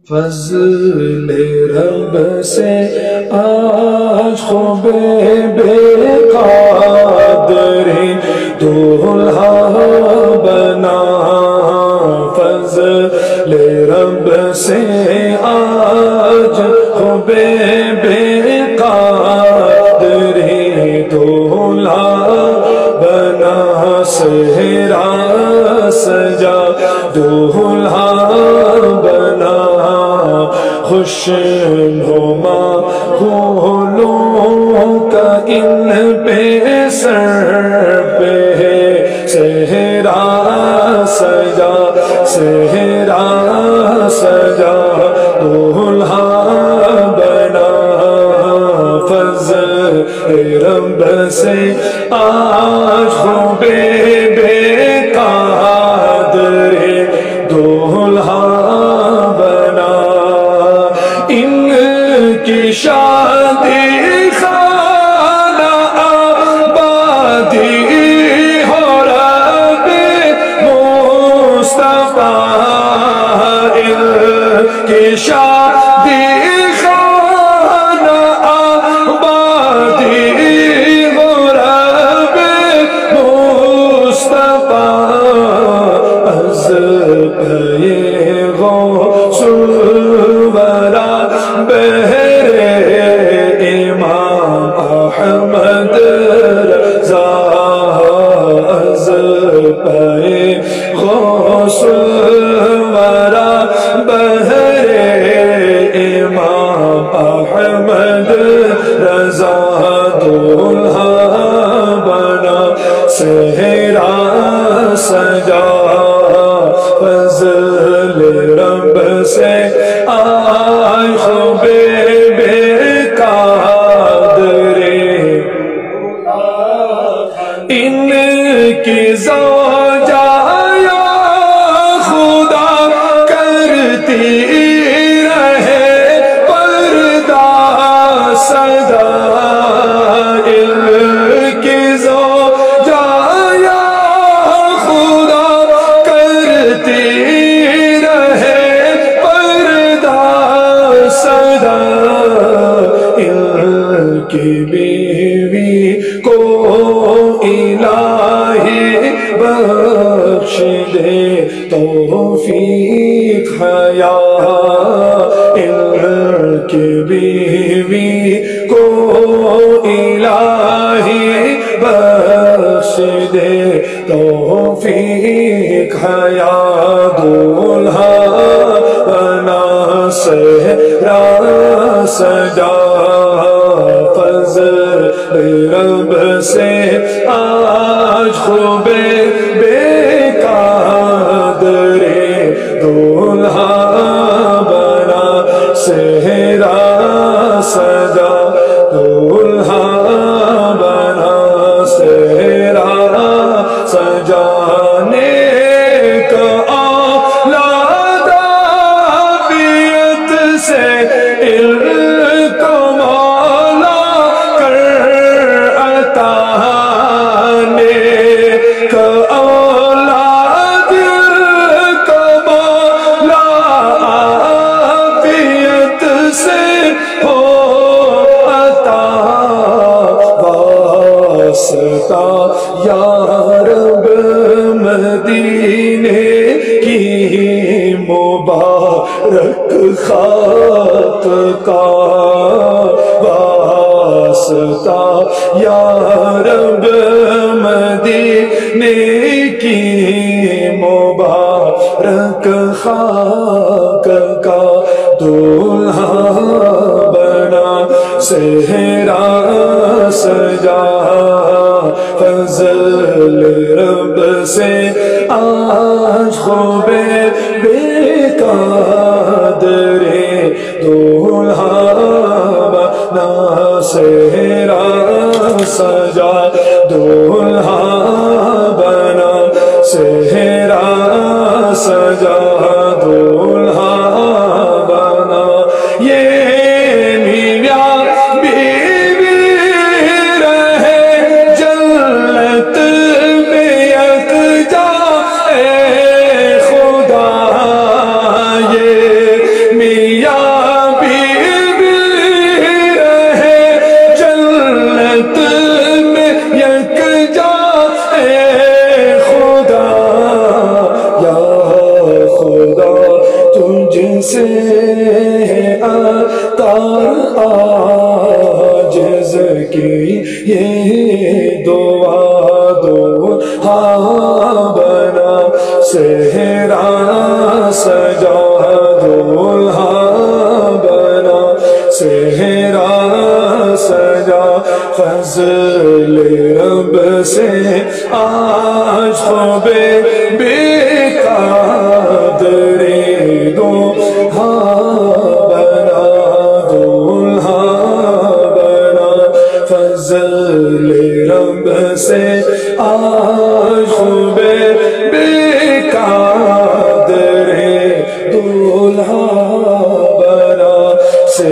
فضل رب سے آج خوب بے قادری دولہا بنا، فضل رب سے آج خوب بے قادری دولہا بنا، صحرا سجا دولہا بنا، خوشنما پھولوں کا ان پہ سر پہ ہے، صحرا سجا صحرا سجا دولہا بنا، فضل رب سے آج خوب بے قادری دولہا بنا، ان کی شادی خانہ آبادی ہو رب مصطفیٰ، ان کی شادی خانہ آبادی ہو رب مصطفیٰ، از پہ غوث الورا بہر امام احمد رضا، از پہ غوث الورا بہر امام احمد رضا، دولہا بنا صحرا سجا، فضل رب سے آج خوب بے قادری، ان کی زوجہ یا خدا کرتی رہے پردہ سدا، ان کی زوجہ یا خدا کرتی رہے پردہ سدا، ان کی بیوی کو الہی بخش دے توفیق حیات، ان کی بیوی کو الہی بخش دے توفیق حیات، دولہا بنا صحرا سجا، فضل رب سے آج خوب بے قادری دولہا بنا، صحرا سجا دولہا بنا، صحرا سجا، نیک اولاد عافیت سے ان کو مولا کر عطا، نیک اولاد کو مولا عافیت سے ہو عطا، واسطہ یا رب مدینے کی مبارک خاک کا، واسطہ یا رب مدینے کی مبارک خاک کا، دولہا بنا صحرا سجا، فضل رب سے آج خوب بے قادری دولہا بنا، صحرا سجا دولہا بنا، صحرا سجا دولہا بنا، یہ میاں بیوی رہے جنت میں یکجا، اے خدا یہ سے عاجز کی یہ دعا دولہا بنا صحرا سجا دولہا بنا صحرا سجا فضل رب سے آج خوب بے قدری دولہا بنا دولہا بنا فضل رب سے آج خوب بے قدری دولہا بنا سے